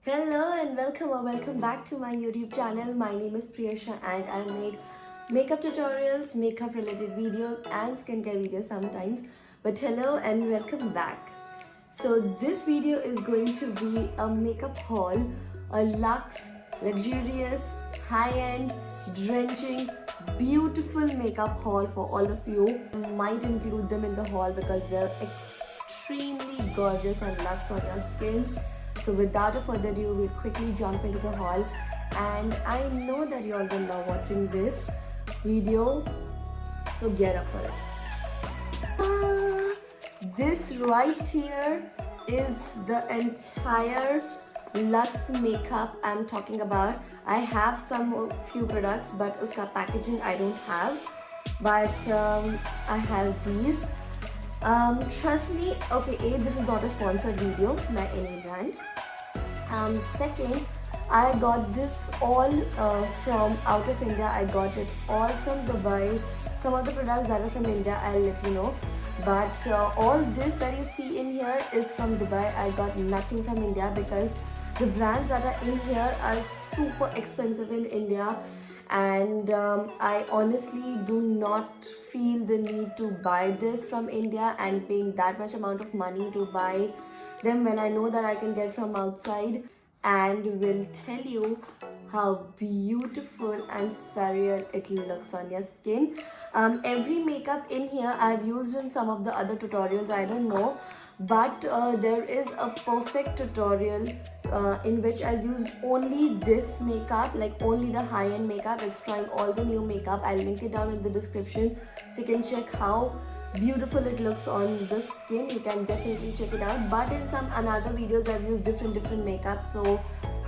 Hello and welcome back to my YouTube channel. My name is Priyasha and I make makeup tutorials, makeup related videos and skincare videos sometimes. But hello and welcome back. So this video is going to be a makeup haul, a luxe, luxurious, high-end, drenching, beautiful makeup haul for all of you. I might include them in the haul because they're extremely gorgeous and luxe on your skin. So without a further ado, we'll quickly jump into the haul. And I know that you all will love watching this video, so get up for it. This right here is the entire luxe makeup I'm talking about. I have some few products, but uska packaging I don't have. But I have these. Trust me, okay, this is not a sponsored video by any brand. Second, I got this all from out of India. I got it all from Dubai. Some of the products that are from India, I'll let you know. But all this that you see in here is from Dubai. I got nothing from India because the brands that are in here are super expensive in India. And I honestly do not feel the need to buy this from India and paying that much amount of money to buy them when I know that I can get from outside, and will tell you how beautiful and surreal it looks on your skin. Every makeup in here I've used in some of the other tutorials, I don't know, but there is a perfect tutorial in which I used only this makeup, like only the high-end makeup. It's trying all the new makeup. I'll link it down in the description so you can check how beautiful it looks on the skin. You can definitely check it out. But in some another videos I've used different makeup, so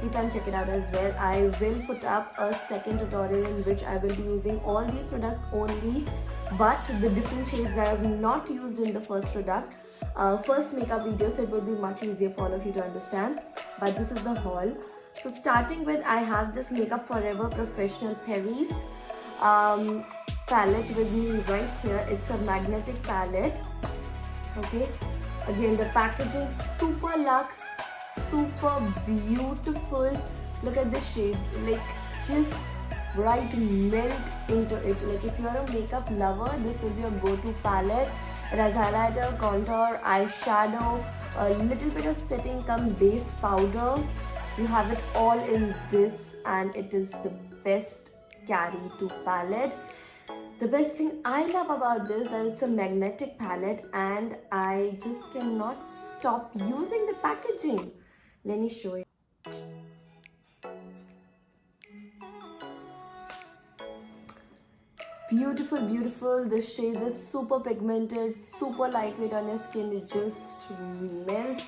you can check it out as well. I will put up a second tutorial in which I will be using all these products only, but the different shades that I've not used in the first product. First makeup video, so it will be much easier for all of you to understand. But this is the haul. So starting with, I have this Makeup Forever Professional Paris palette with me right here. It's a magnetic palette. Okay, again the packaging super luxe, super beautiful. Look at the shades, like just right melt into it. Like if you're a makeup lover, this will be a go-to palette. It has highlighter, contour, eyeshadow, a little bit of setting cum base powder. You have it all in this, and it is the best carry to palette. The best thing I love about this, that it's a magnetic palette and I just cannot stop using the packaging. Let me show you. Beautiful, beautiful. The shade is super pigmented, super lightweight on your skin. It just melts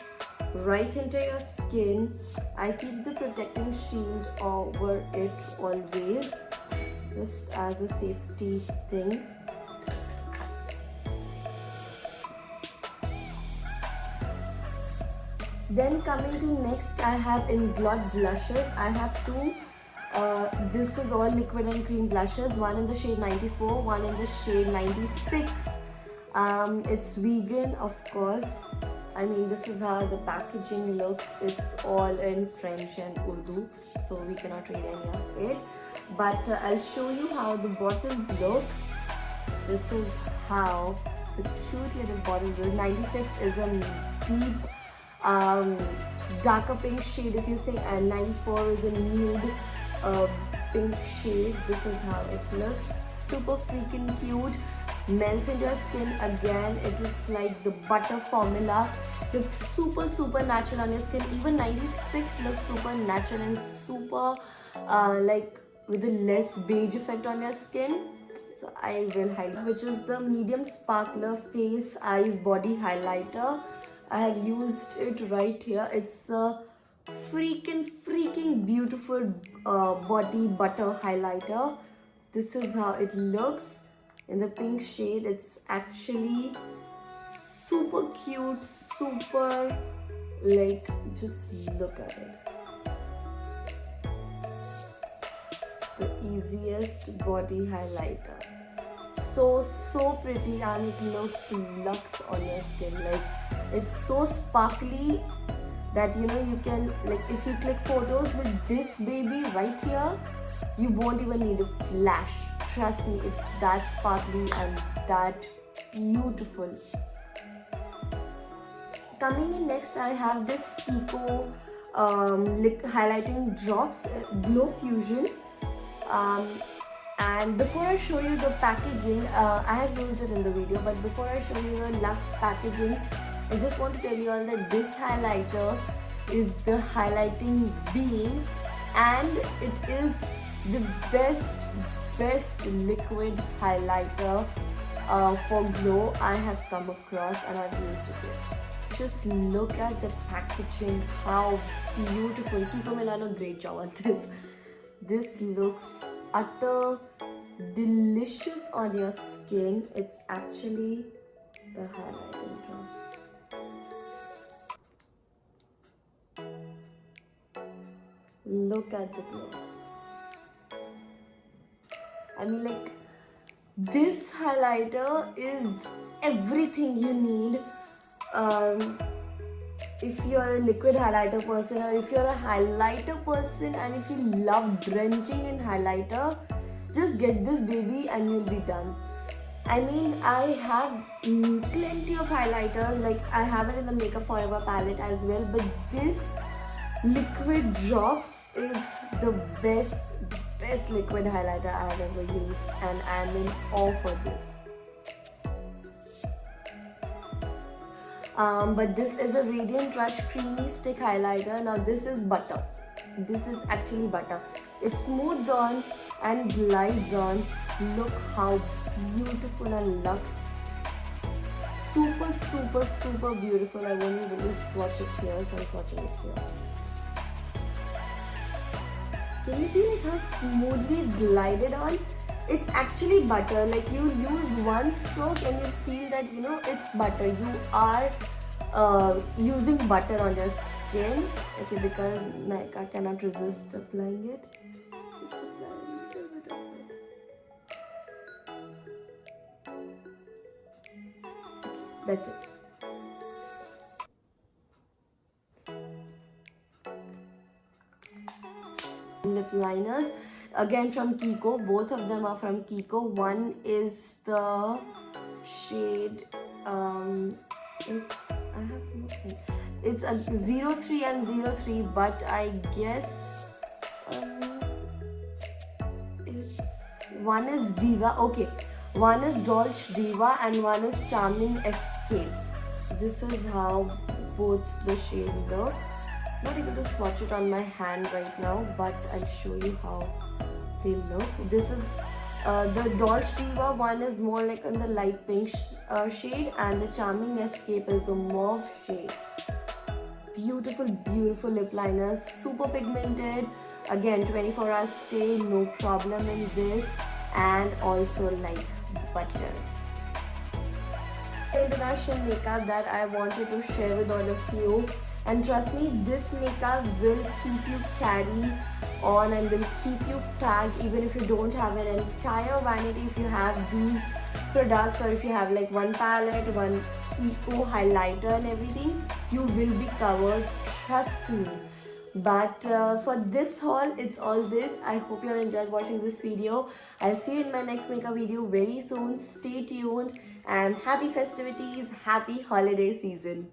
right into your skin. I keep the protecting shield over it always, just as a safety thing. Then coming to next, I have in Glot blushes. I have two. This is all liquid and cream blushes. One in the shade 94, one in the shade 96. It's vegan, of course. I mean, this is how the packaging looks. It's all in French and Urdu, so we cannot read any of it. But I'll show you how the bottles look. This is how the cute little bottles look. 96 is a deep darker pink shade, if you say, and 94 is a nude pink shade. This is how it looks. Super freaking cute. Melts into your skin. Again, it looks like the butter formula. Looks super natural on your skin. Even 96 looks super natural and super like with a less beige effect on your skin. So I will highlight, which is the medium sparkler face eyes body highlighter. I have used it right here. It's a freaking beautiful body butter highlighter. This is how it looks in the pink shade. It's actually super cute, super, like, just look at it. It's the easiest body highlighter. So pretty, and it looks luxe on your skin. Like, it's so sparkly that you can, like, if you click photos with this baby right here, you won't even need a flash. Trust me, it's that sparkly and that beautiful. Coming in next, I have this Kiko highlighting drops, Glow Fusion. And before I show you the packaging, I have used it in the video, but before I show you the Luxe packaging, I just want to tell you all that this highlighter is the highlighting beam, and it is the best liquid highlighter for glow I have come across, and I've used it. Just look at the packaging, how beautiful. Kiko Milano, great job on this. This looks utter delicious on your skin. It's actually the highlighting drops. Look at the glow. I mean, like, this highlighter is everything you need. If you're a liquid highlighter person, or if you're a highlighter person and if you love drenching in highlighter, just get this baby and you'll be done. I mean, I have plenty of highlighters, like I have it in the Makeup Forever palette as well, but this liquid drops is the best liquid highlighter I have ever used, and I'm in awe for this. But this is a Radiant Rush Creamy Stick Highlighter. Now this is butter. This is actually butter. It smooths on and glides on. Look how beautiful and luxe. Super beautiful. I won't be able to swatch it here, so I'm swatching it here. Can you see like how smoothly glided on? It's actually butter. Like, you use one stroke and you feel that it's butter. You are using butter on your skin. Okay, because I cannot resist applying it. Just apply a little bit of it. That's it. Lip liners, again from Kiko. Both of them are from Kiko. One is the shade it's a 03 and 03, but I guess one is Diva. Okay, one is Dolce Diva and one is Charming Escape. This is how both the shades look. Not able to swatch it on my hand right now, but I'll show you how they look. This is the Dolce Diva one is more like in the light pink shade, and the Charming Escape is the mauve shade. Beautiful lip liners, super pigmented. Again, 24 hours stay, no problem in this, and also like butter. International makeup that I wanted to share with all of you. And trust me, this makeup will keep you carry on and will keep you tagged even if you don't have an entire vanity. If you have these products, or if you have like one palette, one Kiko highlighter and everything, you will be covered, trust me. But for this haul, it's all this. I hope you all enjoyed watching this video. I'll see you in my next makeup video very soon. Stay tuned, and happy festivities, happy holiday season.